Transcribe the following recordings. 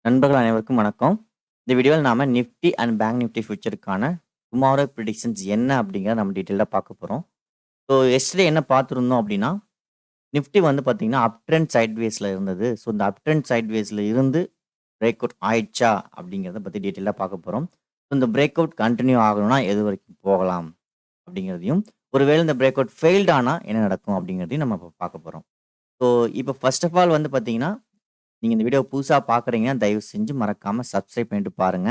நண்பர்கள் அனைவருக்கும் வணக்கம். இந்த வீடியோவில் நாம நிஃப்டி அண்ட் பேங்க் நிஃப்டி ஃபியூச்சருக்கான டுமாரோ ப்ரிடிக்ஷன்ஸ் என்ன அப்படிங்கிறத நம்ம டீட்டெயிலாக பார்க்க போகிறோம். ஸோ எஸ்டர்டே என்ன பார்த்துருந்தோம் அப்படின்னா, நிஃப்டி வந்து பார்த்தீங்கன்னா அப் ட்ரெண்ட் சைட்வேஸில் இருந்தது. ஸோ இந்த அப் ட்ரெண்ட் சைட்வேஸில் இருந்து பிரேக் அவுட் ஆயிடுச்சா அப்படிங்கிறத பற்றி டீட்டெயிலாக பார்க்க போகிறோம். ஸோ இந்த பிரேக் அவுட் கண்டினியூ ஆகணும்னா எது வரைக்கும் போகலாம் அப்படிங்கிறதையும், ஒருவேளை இந்த பிரேக் அவுட் ஃபெயில்ட் ஆனால் என்ன நடக்கும் அப்படிங்கிறதையும் நம்ம இப்போ பார்க்க போகிறோம். ஸோ இப்போ ஃபர்ஸ்ட் ஆஃப் ஆல் வந்து பார்த்தீங்கன்னா, நீங்க இந்த வீடியோ புதுசா பார்க்குறீங்கன்னா, தயவு செஞ்சு மறக்காம சப்ஸ்கிரைப் பண்ணிட்டு பாருங்க.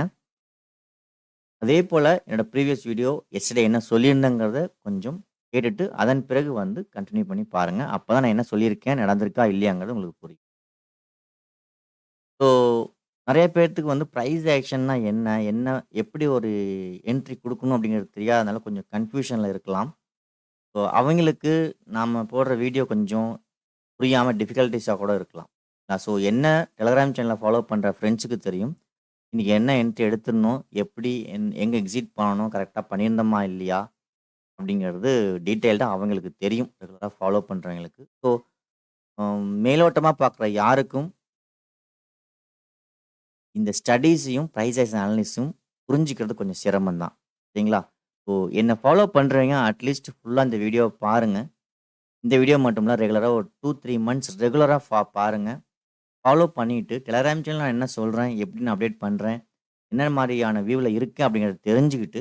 அதே போல என்னோட ப்ரீவியஸ் வீடியோ எஸ்டர்டே என்ன சொல்லியிருந்தேங்கிறத கொஞ்சம் கேட்டுட்டு, அதன் பிறகு வந்து கன்டின்யூ பண்ணி பாருங்க. அப்பதான் நான் என்ன சொல்லியிருக்கேன், நடந்திருக்கா இல்லையாங்கிறது உங்களுக்கு புரியும். ஸோ நெறைய பேத்துக்கு வந்து பிரைஸ் ஆக்ஷன்னா என்ன? என்ன எப்படி ஒரு என்ட்ரி குடுக்கணும் அப்படிங்கிறது தெரியாதனால கொஞ்சம் கன்ஃப்யூஷன்ல இருக்கலாம். ஸோ அவங்களுக்கு நாம போடுற வீடியோ கொஞ்சம் புரியாம டிஃபிகல்டீஸா கூட இருக்கலாம். ஸோ என்ன டெலகிராம் சேனல ஃபாலோ பண்ற ஃப்ரெண்ட்ஸுக்கு தெரியும். இன்னைக்கு என்ன என்ட்ரி எடுத்துடணும், எப்படி எங்க எக்ஸிட் பண்ணணும், கரெக்ட்டா பண்ணியிருந்தோமா இல்லையா? அப்படிங்கிறது டீட்டெயில்டா அவங்களுக்கு தெரியும். ரெகுலரா ஃபாலோ பண்றவங்களுக்கு. ஸோ மேலோட்டமா பார்க்குற யாருக்கும் இந்த ஸ்டடீஸையும், பிரைஸ் ஆக்ஷன் அனாலிசிஸும் புரிஞ்சுக்கிறது கொஞ்சம் சிரமம் தான். சரிங்களா? ஸோ என்ன ஃபாலோ பண்றவங்க அட்லீஸ்ட் ஃபுல்லா இந்த வீடியோவ பாருங்க. இந்த வீடியோ மட்டும் இல்ல ரெகுலரா ஒரு 2, 3 மந்த்ஸ் ரெகுலரா பாருங்க. ஃபாலோ பண்ணிட்டு டெலகிராம் சேனல்ல நான் என்ன சொல்றேன், எப்படி நான் அப்டேட் பண்றேன், என்ன மாரியான வியூல இருக்கேன் அப்படிங்கிறத தெரிஞ்சுக்கிட்டு,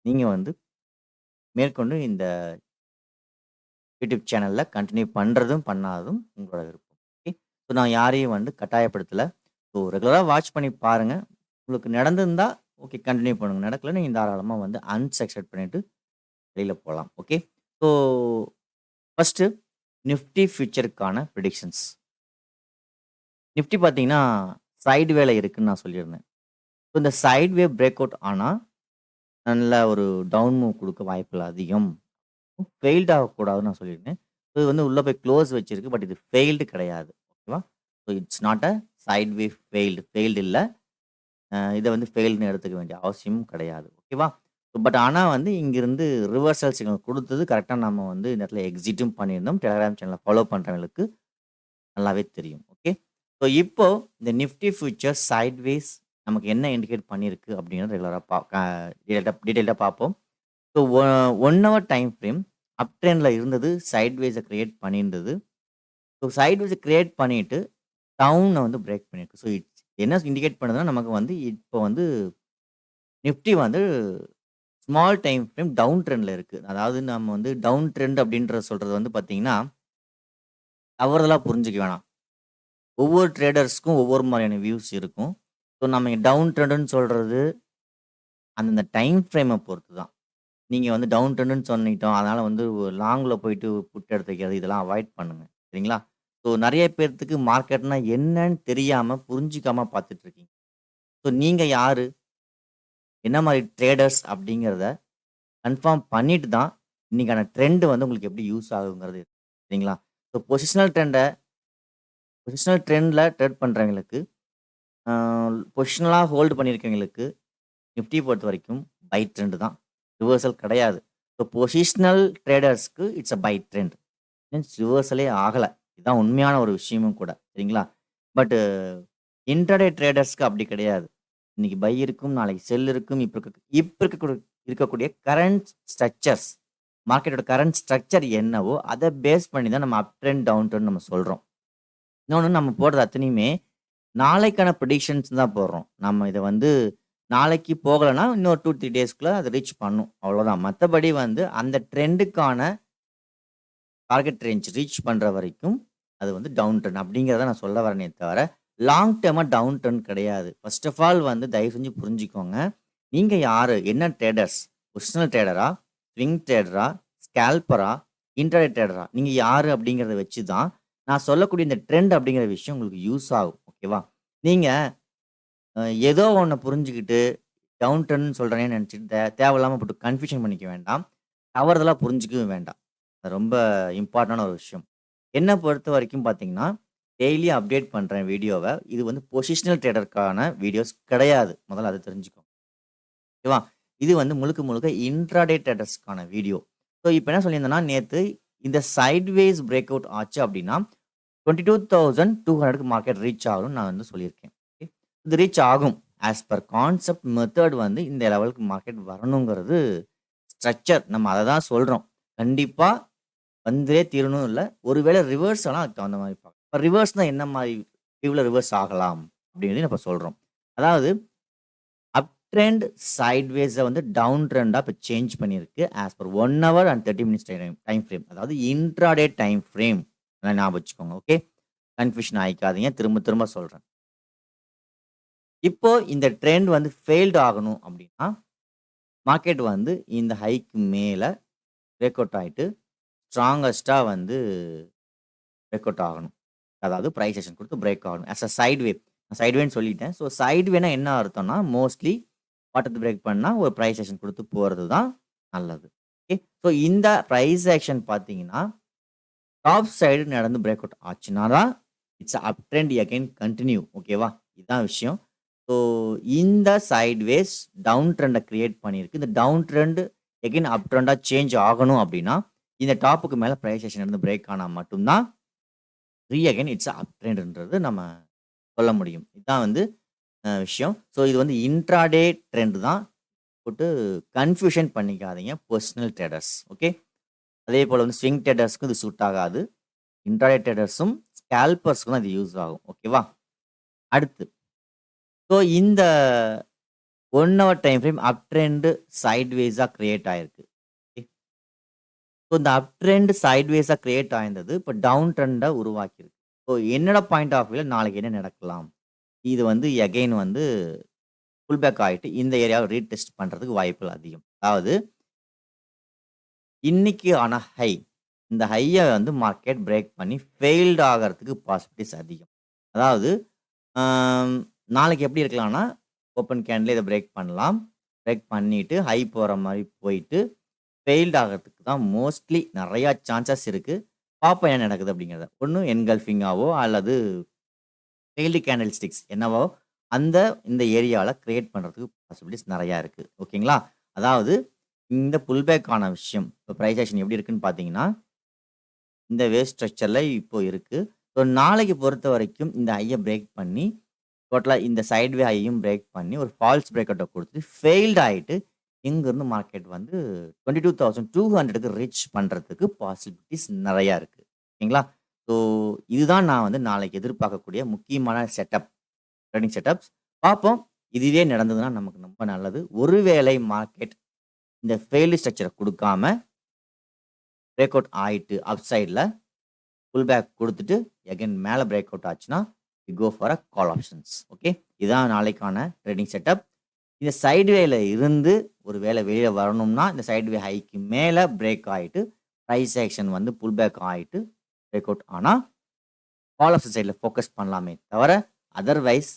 நீங்க வந்து மேற்கொண்டு இந்த யூடியூப் சேனல்ல கன்டின்யூ பண்றதும், பண்ணாததும் உங்களோட விருப்பம். ஓகே. ஸோ நான் யாரையும் வந்து கட்டாயப்படுத்தல. ஸோ ரெகுலரா வாட்ச் பண்ணி பாருங்க. உங்களுக்கு நடந்திருந்தா ஓகே கன்டின்யூ பண்ணுங்க. நடக்கல நீங்க தாராளமா வந்து அன்சப்ஸ்கிரைப் பண்ணிட்டு வெளியில போலாம். ஓகே. ஸோ ஃபர்ஸ்ட்டு நிஃப்டி ஃபியூச்சருக்கான பிரெடிக்ஷன்ஸ். நிஃப்டி பார்த்தீங்கன்னா, சைட் வேல இருக்குன்னு நான் சொல்லியிருந்தேன். ஸோ இந்த சைட் வேவ் பிரேக் அவுட் ஆனா, நல்ல ஒரு டவுன் மூவ் குடுக்க வாய்ப்புகள் அதிகம். ஃபெயில்ட் ஆகக்கூடாதுன்னு நான் சொல்லியிருந்தேன். ஸோ இது வந்து உள்ள போய் க்ளோஸ் வச்சிருக்கு. பட் இது ஃபெயில்டு கிடையாது. ஓகேவா? So it's not a side wave failed இல்ல. இத வந்து ஃபெயில்டுன்னு எடுத்துக்க வேண்டிய அவசியமும் கிடையாது. ஓகேவா? பட் ஆனா வந்து இங்கிருந்து ரிவர்சல் சிக்னல் குடுத்தது கரெக்ட்டா நம்ம வந்து இந்த இடத்துல எக்ஸிட்டும் பண்ணியிருந்தோம். டெலகிராம் சேனல ஃபாலோ பண்றவங்களுக்கு நல்லாவே தெரியும். ஓகே. ஸோ இப்போ இந்த நிஃப்டி ஃபியூச்சர் சைட்வேஸ் நமக்கு என்ன இண்டிகேட் பண்ணியிருக்கு அப்படிங்கிறத ரெகுலரா டீட்டெயில்டா பார்ப்போம். ஸோ 1 ஹவர் டைம் ஃப்ரேம் அப் ட்ரெண்ட்ல இருந்தது. சைட்வேஸ கிரியேட் பண்ணியிருந்தது. ஸோ சைட்வேஸ கிரியேட் பண்ணிட்டு டவுன வந்து பிரேக் பண்ணியிருக்கு. ஸோ என்ன இண்டிகேட் பண்ணுதுன்னா, நமக்கு வந்து இப்போ வந்து நிஃப்டி வந்து ஸ்மால் டைம் ஃப்ரேம் டவுன் ட்ரெண்ட்ல இருக்கு. அதாவது நம்ம வந்து டவுன் ட்ரெண்ட் அப்படின்றத சொல்றது வந்து பார்த்தீங்கன்னா, தவறுதலா புரிஞ்சுக்க வேணாம். ஒவ்வொரு ட்ரேடர்ஸ்க்கும் ஒவ்வொரு மாரியான வியூஸ் இருக்கும். ஸோ நம்ம டவுன் ட்ரெண்டுன்னு சொல்றது அந்தந்த டைம் ஃப்ரேம பொறுத்து தான். நீங்க வந்து டவுன் ட்ரெண்டுன்னு சொல்லிட்டோம். அதனால வந்து லாங்ல போயிட்டு புட் எடுத்து வைக்கிறது இதெல்லாம் அவாய்ட் பண்ணுங்க. சரிங்களா? ஸோ நெறைய பேத்துக்கு மார்க்கெட்னா என்னன்னு தெரியாம, புரிஞ்சுக்காம பார்த்துட்டு இருக்கீங்க. ஸோ நீங்க யாரு? என்ன மாரி ட்ரேடர்ஸ்? அப்படிங்கிறத கன்ஃபார்ம் பண்ணிட்டு தான், இன்னைக்கான ட்ரெண்ட் வந்து உங்களுக்கு எப்படி யூஸ் ஆகுங்கிறது இருக்கு. சரிங்களா? ஸோ பொசிஷனல் ட்ரெண்ட்ல ட்ரேட் பண்றவங்களுக்கு, அ பொசிஷனலா ஹோல்டு பண்ணியிருக்கவங்களுக்கு நிஃப்டி பொறுத்தவரைக்கும் பை ட்ரெண்ட் தான். ரிவர்சல் கிடையாது. ஸோ பொசிஷனல் ட்ரேடர்ஸ்க்கு it's a buy trend. Means ரிவர்சலே ஆகல. இதுதான் உண்மையான ஒரு விஷயமும் கூட. சரிங்களா? பட் இன்ட்ராடே ட்ரேடர்ஸ்க்கு அப்படி கிடையாது. இன்னைக்கு பை இருக்கும், நாளைக்கு செல் இருக்கும். இப்ப இருக்கக்கூடிய கரண்ட் ஸ்ட்ரக்சர்ஸ் மார்க்கெட்டோட கரண்ட் ஸ்ட்ரக்சர் என்னவோ, அத பேஸ் பண்ணி தான் நம்ம அப் ட்ரெண்ட், டவுன் ட்ரெண்ட் நம்ம சொல்றோம். இன்னொன்னு நம்ம போடுறது அத்தனையுமே நாளைக்கான ப்ரிடிக்ஷன்ஸ் தான் போடுறோம். நம்ம இத வந்து நாளைக்கு போகலன்னா, இன்னொரு 2, 3 டேஸ்க்குள்ள அது ரீச் பண்ணும். அவ்வளோதான். மத்தபடி வந்து அந்த ட்ரெண்டுக்கான டார்கெட் ரேஞ்ச் ரீச் பண்ற வரைக்கும், அது வந்து டவுன் ட்ரெண்ட் அப்படிங்கிறத நான் சொல்ல வரேனே தவிர, லாங் டெர்மா டவுன் ட்ரெண்ட் கிடையாது. ஃபர்ஸ்ட் ஆஃப் ஆல் வந்து தயவு செஞ்சு புரிஞ்சுக்கோங்க. நீங்க யாரு? என்ன ட்ரேடர்ஸ்? பொசிஷனல் ட்ரேடரா? ஸ்விங் ட்ரேடரா? ஸ்கேல்பரா? இன்ட்ராடே ட்ரேடரா? நீங்க யாரு அப்படிங்கிறத வச்சு தான், நான் சொல்லக்கூடிய இந்த ட்ரெண்ட் அப்படிங்கிற விஷயம் உங்களுக்கு யூஸ் ஆகும். ஓகேவா? நீங்க அ ஏதோ ஒண்ண புரிஞ்சுகிட்டு, டவுன் ட்ரெண்ட்ன்னு சொல்றேனேன்னு நெனச்சுட்டு தேவையில்லாம போட்டு கன்ஃப்யூஷன் பண்ணிக்க வேண்டாம். தவறுதலா புரிஞ்சுக்கவும் வேண்டாம். அது ரொம்ப இம்பார்ட்டன்டான ஒரு விஷயம். என்ன பொறுத்தவரைக்கும் பார்த்தீங்கன்னா, டெய்லி அப்டேட் பண்றேன் வீடியோவ. இது வந்து பொசிஷனல் ட்ரேடருக்கான வீடியோஸ் கிடையாது. முதல்ல அத தெரிஞ்சுக்கோங்க. ஓகேவா? இது வந்து முழுக்க முழுக்க இன்ட்ராடே ட்ரேடர்ஸ்க்கான வீடியோ. ஸோ இப்ப என்ன சொல்லியிருந்தேன்னா, நேத்து இந்த சைட்வேஸ் பிரேக் அவுட் ஆச்சு அப்டின்னா, 22,200க்கு மார்க்கெட் ரீச் ஆகும்னு நான் வந்து சொல்லியிருக்கேன். ஓகே. இது ரீச் ஆகும். ஆஸ் பர் கான்செப்ட் மெத்தட் வந்து இந்த லெவலுக்கு மார்க்கெட் வரணுங்கிறது ஸ்ட்ரக்சர். நம்ம அத தான் சொல்றோம். கண்டிப்பா வந்தே தீரணும் இல்ல. ஒருவேளை ரிவர்ஸ் ஆனா அதுக்கு தகுந்த மாரி பார்க்கணும். இப்ப ரிவர்ஸ்னா என்ன மாரி வியூல ரிவர்ஸ் ஆகலாம் அப்படிங்கிறதையும் இப்ப சொல்றோம். அதாவது அப் ட்ரெண்ட் சைட்வேஸ வந்து டவுன் ட்ரெண்டா இப்ப சேஞ்ச் பண்ணியிருக்கு. As per 1 hour and 30 minutes time frame. அதாவது இன்ட்ராடே டைம் ஃப்ரேம். நல்லா ஞாபகம் வச்சுக்கோங்க. ஓகே. கன்ஃப்யூஷன் ஆயிக்காதீங்க. திரும்ப திரும்ப சொல்றேன். இப்போ இந்த ட்ரெண்ட் வந்து ஃபெயில்ட் ஆகணும் அப்படின்னா, மார்க்கெட் வந்து இந்த ஹைக்கு மேல பிரேக் அவுட் ஆயிட்டு, ஸ்ட்ராங்கஸ்ட்டா வந்து பிரேக் அவுட் ஆகணும். அதாவது பிரைஸ் ஆக்ஷன் குடுத்து பிரேக் ஆகணும். As a sideway. சைட்வேன்னு சொல்லிட்டேன். ஸோ சைட்வேனா என்ன அர்த்தம்னா, மோஸ்ட்லி பாட்டத்த பிரேக் பண்ணா ஒரு பிரைஸ் ஆக்ஷன் குடுத்து போறது தான் நல்லது. ஓகே. ஸோ இந்த பிரைஸ் ஆக்ஷன் பார்த்தீங்கன்னா, டாப் சைடு நடந்து பிரேக் அவுட் ஆச்சுன்னா தான், it's up trend again continue. ஓகேவா? இதான் விஷயம். ஸோ இந்த சைட்வேஸ் டவுன் ட்ரெண்ட கிரியேட் பண்ணியிருக்கு. இந்த டவுன் ட்ரெண்ட் அகைன் அப் ட்ரெண்டா சேஞ்ச் ஆகணும் அப்படின்னா, இந்த டாப்புக்கு மேல பிரைஸ் ஆக்ஷன் நடந்து பிரேக் ஆனா மட்டும் தான், அகைன் இட்ஸ் அப் ட்ரெண்ட்ன்றது நம்ம சொல்ல முடியும். இதான் வந்து விஷயம். ஸோ இது வந்து இன்ட்ராடே ட்ரெண்ட் தான். போட்டு கன்ஃப்யூஷன் பண்ணிக்காதீங்க பெர்சனல் ட்ரேடர்ஸ். ஓகே. அதே போல வந்து ஸ்விங் ட்ரேடர்ஸ்க்கும் இது சூட் ஆகாது. இன்ட்ராடே ட்ரேடர்ஸும், ஸ்கேல்பர்ஸ்க்கும் தான் இது யூஸ் ஆகும். ஓகேவா? அடுத்து. ஸோ இந்த 1 hour time frame up trend சைட்வேஸா கிரியேட் ஆயிருக்கு. ஓகே. ஸோ இந்த அப் ட்ரெண்ட் சைட்வேஸா கிரியேட் ஆயிருந்தது, இப்ப டவுன் ட்ரெண்ட உருவாக்கியிருக்கு. ஸோ என்னோட பாயிண்ட் ஆஃப் வியூல நாளைக்கு என்ன நடக்கலாம்? இது வந்து அகைன் வந்து புல் பேக் ஆயிட்டு இந்த ஏரியாவ ரீடெஸ்ட் பண்றதுக்கு வாய்ப்புகள் அதிகம். அதாவது இன்னைக்கு ஆன ஹை. இந்த ஹைய வந்து மார்க்கெட் பிரேக் பண்ணி ஃபெயில்ட் ஆகறதுக்கு பாசிபிலிட்டீஸ் அதிகம். அதாவது ஆம், நாளைக்கு எப்படி இருக்கலாம்னா, ஓப்பன் கேண்ட்ல இத பிரேக் பண்ணலாம். பிரேக் பண்ணிட்டு ஹை போற மாரி போயிட்டு, ஃபெயில்ட் ஆகறதுக்கு தான் மோஸ்ட்லி நெறையா சான்சஸ் இருக்கு. பார்ப்போம் என்ன நடக்குது அப்படிங்கிறத. ஒண்ணு என்கல்ஃபிங்காவோ அல்லது ஃபெயில்டு கேண்டில் ஸ்டிக்ஸ் என்னவோ, அந்த இந்த ஏரியால கிரியேட் பண்றதுக்கு பாசிபிலிட்டீஸ் நெறையா இருக்கு. ஓகேங்களா? அதாவது இந்த புல் பேக் ஆன விஷயம். இப்ப பிரைஸ் ஆக்ஷன் எப்படி இருக்குன்னு பார்த்தீங்கன்னா, இந்த வேவ் ஸ்ட்ரக்சர்ல இப்போ இருக்கு. ஸோ நாளைக்கு பொறுத்தவரைக்கும் இந்த ஹைய பிரேக் பண்ணி, டோட்டலா இந்த சைட்வே ஹையும் பிரேக் பண்ணி, ஒரு ஃபால்ஸ் பிரேக் அவுட்ட குடுத்துட்டு, ஃபெயில்ட் ஆயிட்டு, இங்கிருந்து மார்க்கெட் வந்து 22,200க்கு ரீச் பண்றதுக்கு பாசிபிலிட்டீஸ் நெறையா இருக்கு. ஓகேங்களா? ஸோ இதுதான் நான் வந்து நாளைக்கு எதிர்பார்க்கக்கூடிய முக்கியமான செட்டப். Trading setups. பார்ப்போம். இதுவே நடந்ததுன்னா நமக்கு ரொம்ப நல்லது. ஒருவேளை மார்க்கெட் இந்த ஃபெயில்டு ஸ்ட்ரக்சர குடுக்காம, பிரேக் அவுட் ஆயிட்டு அப் சைட்ல புல் பேக் குடுத்துட்டு, அகைன் மேல பிரேக் அவுட் ஆச்சுன்னா, we go for a call options. Okay. இதான் நாளைக்கான ட்ரேடிங் செட்டப். இந்த சைட்வேல இருந்து ஒரு வேள வெளிய வரணும்னா, இந்த சைட்வே ஹைக்கு மேல பிரேக் ஆயிட்டு, பிரைஸ் ஆக்ஷன் வந்து புல் பேக் ஆயிட்டு, பிரேக் அவுட் ஆனா, கால் ஆப்ஷன் சைட்ல ஃபோக்கஸ் பண்ணலாமே தவிர, அதர்வைஸ்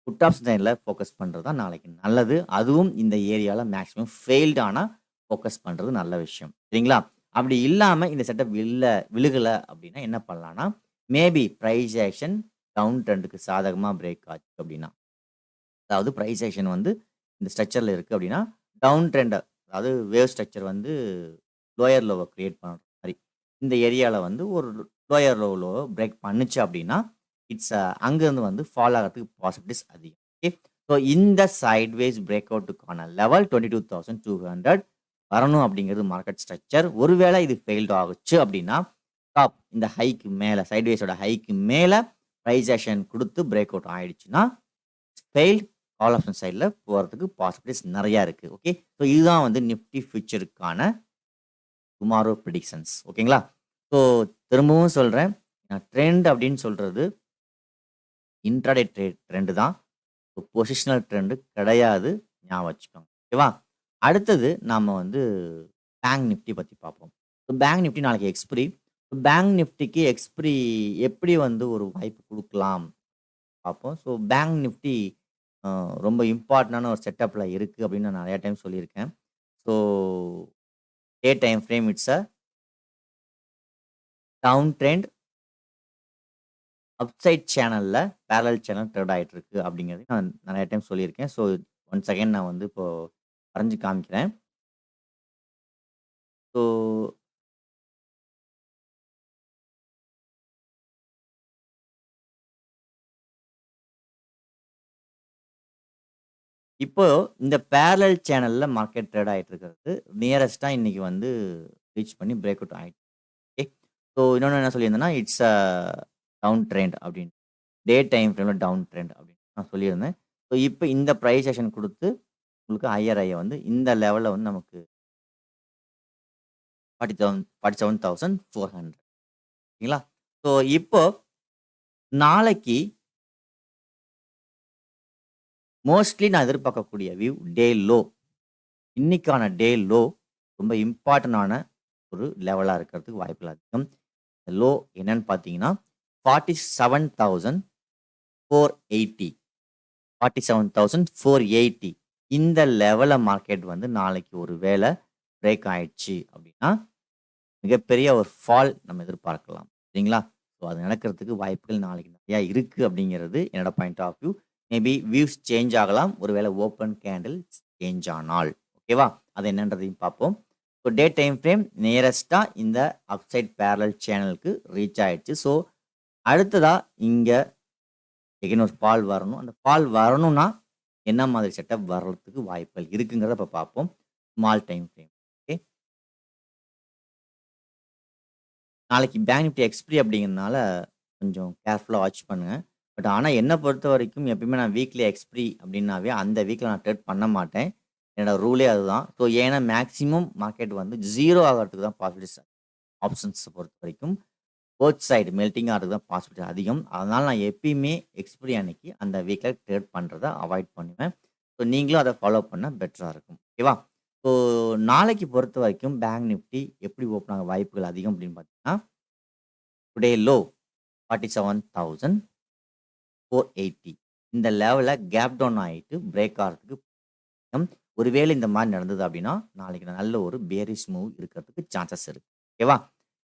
புட் ஆப்ஷன் சைட்ல ஃபோக்கஸ் பண்றது தான் நாளைக்கு நல்லது. அதுவும் இந்த ஏரியால மேக்ஸிமம் ஃபெயில்ட் ஆனா ஃபோக்கஸ் பண்றது நல்ல விஷயம். சரிங்களா? அப்படி இல்லாம இந்த செட்டப் விழுகல அப்படின்னா என்ன பண்ணலாம்னா, மேபி பிரைஸ் ஆக்ஷன் டவுன் ட்ரெண்டுக்கு சாதகமா பிரேக் ஆச்சு அப்படின்னா, அதாவது பிரைஸ் ஆக்ஷன் வந்து இந்த ஸ்ட்ரக்சர்ல இருக்கு அப்படின்னா, டவுன் ட்ரெண்ட அதாவது வேவ் ஸ்ட்ரக்சர் வந்து லோயர் லோவ கிரியேட் பண்ற மாரி. இந்த ஏரியால வந்து ஒரு லோயர் லோவ பிரேக் பண்ணுச்சு அப்படின்னா, இட்ஸ் அங்கருந்து வந்து ஃபால் ஆகறதுக்கு பாசிபிலிட்டீஸ் அதிகம். ஓகே. ஸோ இந்த சைட்வேஸ் பிரேக் அவுட்டுக்கான லெவல் 22,200 வரணும் அப்படிங்கிறது மார்க்கெட் ஸ்ட்ரக்சர். ஒருவேளை இது ஃபெயில்ட் ஆகுச்சு அப்படின்னா, டாப் இந்த ஹைக்கு மேல சைட்வேஸோட ஹைக்கு மேல பிரைஸ் ஆக்ஷன் குடுத்து பிரேக் அவுட் ஆயிடுச்சுன்னா, ஃபெயில்ட் கால் ஆப்ஷன் சைட்ல போறதுக்கு பாசிபிலிட்டீஸ் நெறையா இருக்கு. ஓகே. ஸோ இதுதான் வந்து நிஃப்டி ஃபியூச்சருக்கான டுமாரோ பிரெடிக்ஷன்ஸ். ஓகேங்களா? ஸோ திரும்பவும் சொல்றேன். ட்ரெண்ட் அப்படின்னு சொல்றது இன்ட்ராடே ட்ரெண்ட் தான். பொசிஷனல் ட்ரெண்ட் கிடையாது. ஞாபகம் வச்சுக்கோங்க. ஓகேவா? அடுத்தது நாம வந்து பேங்க் நிஃப்டி பத்தி பார்ப்போம். பேங்க் நிஃப்டி நாளைக்கு எக்ஸ்பிரி. பேங்க் நிஃப்டிக்கு எக்ஸ்பிரி எப்படி வந்து ஒரு வாய்ப்பு குடுக்கலாம் பார்ப்போம். ஸோ பேங்க் நிஃப்டி அ ரொம்ப இம்பார்ட்டன்டான ஒரு செட்டப்ல இருக்கு அப்படின்னு நான் நெறைய டைம் சொல்லியிருக்கேன். So day time frame it's a down trend upside சேனல்ல பேரலல் சேனல் ட்ரேட் ஆயிட்டு இருக்கு அப்படிங்கிறது நான் நெறைய டைம் சொல்லியிருக்கேன். ஸோ ஒன்ஸ் அகைன் நான் வந்து இப்போ வரைஞ்சு காமிக்கிறேன். ஸோ இப்போ இந்த பேரலல் சேனல்ல மார்க்கெட் ட்ரேட் ஆயிட்டு இருக்கிறது. நியரஸ்ட்டா இன்னைக்கு வந்து ரீச் பண்ணி பிரேக் அவுட் ஆயிடுச்சு. ஓகே. ஸோ இன்னொன்னு என்ன சொல்லியிருந்தேன்னா, இட்ஸ் அ டவுன் ட்ரெண்ட் அப்படின்னு. டே டைம் ஃப்ரேம்ல டவுன் ட்ரெண்ட் அப்படின்னு நான் சொல்லியிருந்தேன். ஸோ இப்ப இந்த பிரைஸ் ஆக்ஷன் குடுத்து உங்களுக்கு ஹையர் ஹைய வந்து இந்த லெவல்ல வந்து நமக்கு 47,400 சரிங்களா? ஸோ இப்போ நாளைக்கு மோஸ்ட்லி நான் எதிர்பார்க்கக்கூடிய வியூ டே லோ. இன்னைக்கான டே லோ ரொம்ப இம்பார்ட்டன்டான ஒரு லெவலா இருக்கிறதுக்கு வாய்ப்புகள் அதிகம். லோ என்னன்னு பார்த்தீங்கன்னா, 47,480 47,480 இந்த லெவல்ல மார்க்கெட் வந்து நாளைக்கு ஒரு வேள பிரேக் ஆயிடுச்சு அப்படின்னா, மிகப்பெரிய ஒரு ஃபால் நம்ம எதிர்பார்க்கலாம். சரிங்களா? ஸோ அது நடக்கிறதுக்கு வாய்ப்புகள் நாளைக்கு நெறையா இருக்கு அப்படிங்கிறது என்னோட point of view. Maybe views change ஆகலாம். ஒருவேளை ஓப்பன் கேண்டில் சேஞ்ச் ஆனால். ஓகேவா? அது என்னன்றதையும் பார்ப்போம். இப்போ டே டைம் ஃப்ரேம் நியரஸ்ட்டா இந்த அப்சைட் பேரலல் சேனலுக்கு ரீச் ஆயிடுச்சு. ஸோ அடுத்ததா இங்க எகைன் ஒரு ஃபால் வரணும். அந்த ஃபால் வரணும்னா, என்ன மாதிரி செட்டப் வர்றதுக்கு வாய்ப்புகள் இருக்குங்கிறத இப்ப பார்ப்போம். Small time frame. ஓகே. நாளைக்கு பேங்க் நிஃப்டி எக்ஸ்பைரி அப்படிங்கிறதுனால கொஞ்சம் கேர்ஃபுல்லா வாட்ச் பண்ணுங்க. பட் ஆனா என்ன பொறுத்தவரைக்கும் எப்பயுமே நான் வீக்லி எக்ஸ்பைரி அப்படின்னாவே அந்த வீக்ல நான் ட்ரேட் பண்ண மாட்டேன். என்னோட ரூலே அதுதான். ஸோ ஏன்னா மேக்ஸிமம் மார்க்கெட் வந்து 0 ஆகறதுக்கு தான் பாசிபிலிட்டிஸ் ஆப்ஷன்ஸ பொறுத்தவரைக்கும். போத் சைடு மெல்டிங் ஆகுறதுக்கு தான் பாசிபிலிட்டி அதிகம். அதனால நான் எப்பயுமே எக்ஸ்பைரி அன்னைக்கு அந்த வீக்ல ட்ரேட் பண்றத அவாய்ட் பண்ணுவேன். ஸோ நீங்களும் அத ஃபாலோ பண்ணா பெட்டரா இருக்கும். ஓகேவா? ஸோ நாளைக்கு பொறுத்தவரைக்கும் பேங்க் நிஃப்டி எப்படி ஓப்பன் ஆக வாய்ப்புகள் அதிகம் அப்படின்னு பார்த்தீங்கன்னா, டுடே லோ 47,480 இந்த லெவல்ல கேப் டவுன் ஆயிட்டு பிரேக் ஆகுறதுக்கு ஒருவேளை இந்த மாரி நடந்தது அப்படின்னா, நாளைக்கு நல்ல ஒரு பேரிஷ் மூவ் இருக்கிறதுக்கு சான்சஸ் இருக்கு. ஓகேவா?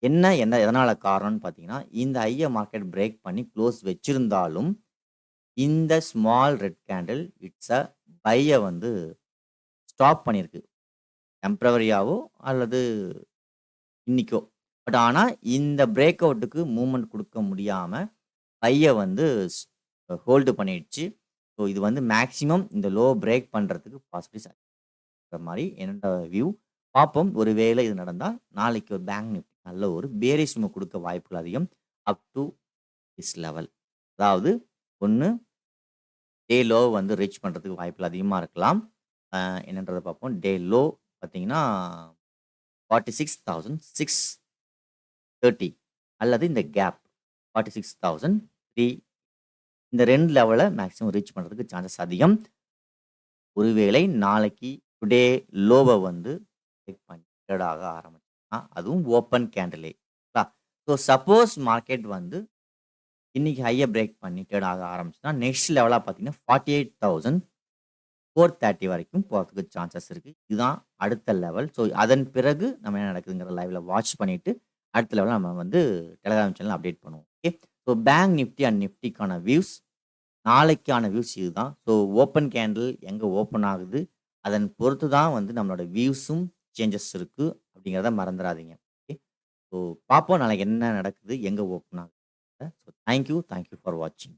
என்ன எதனால காரணம்னு பார்த்தீங்கன்னா, இந்த ஹைய மார்க்கெட் பிரேக் பண்ணி க்ளோஸ் வச்சிருந்தாலும், இந்த small red candle it's a பைய வந்து ஸ்டாப் பண்ணியிருக்கு. டெம்பரவரியாவோ அல்லது இன்னிக்கோ. பட் ஆனா, இந்த பிரேக் அவுட்டுக்கு மூவ்மெண்ட் குடுக்க முடியாம, பைய வந்து ஸ் ஹோல்டு பண்ணிடுச்சு. ஸோ இது வந்து மேக்ஸிமம் இந்த லோ பிரேக் பண்றதுக்கு பாசிபிலிட்டிஸ் மாரி என்னோட வியூ. பார்ப்போம். ஒருவேளை இது நடந்தா, நாளைக்கு ஒரு பேங்க் நிஃப்டி நல்ல ஒரு பேரிஷ் மூவ் குடுக்க வாய்ப்புகள் அதிகம். அப் டூ திஸ் லெவல். அதாவது 1 டே லோ வந்து ரீச் பண்றதுக்கு வாய்ப்புகள் அதிகமா இருக்கலாம். அ என்னன்றத பார்ப்போம். டே லோ பார்த்தீங்கன்னா, 46,630 அல்லது இந்த கேப் 46,003 இந்த 2 லெவல மேக்ஸிமம் ரீச் பண்றதுக்கு சான்சஸ் அதிகம். ஒருவேளை நாளைக்கு டுடே லோவ வந்து பிரேக் பண்ணி ட்ரேட் ஆக ஆரம்பிச்சுச்சுன்னா, அதுவும் ஓப்பன் கேண்டிலே. ஸோ சப்போஸ் மார்க்கெட் வந்து இன்னைக்கு ஹைய பிரேக் பண்ணி ட்ரேட் ஆக ஆரம்பிச்சுன்னா, நெக்ஸ்ட் லெவலா பார்த்தீங்கன்னா 48,430 வரைக்கும் போறதுக்கு சான்சஸ் இருக்கு. இதுதான் அடுத்த லெவல். ஸோ அதன் பிறகு நம்ம என்ன நடக்குதுங்கிற லைவ்ல வாட்ச் பண்ணிட்டு, அடுத்த லெவல்ல நம்ம வந்து டெலகிராம் சேனல்ல அப்டேட் பண்ணுவோம். Okay. So bank Nifty and நிஃப்டிக்கான வியூஸ் நாளைக்கான வியூஸ் இதுதான். ஸோ ஓப்பன் கேண்டில் எங்க ஓப்பன் ஆகுது, அதன் பொறுத்து தான் வந்து நம்மளோட வியூஸும் சேஞ்சஸ் இருக்கு அப்படிங்கிறத மறந்துறாதீங்க. ஓகே. ஸோ பார்ப்போம் நாளைக்கு என்ன நடக்குது, எங்க ஓப்பன் ஆகுது. ஸோ தேங்க் யூ ஃபார் வாட்சிங்.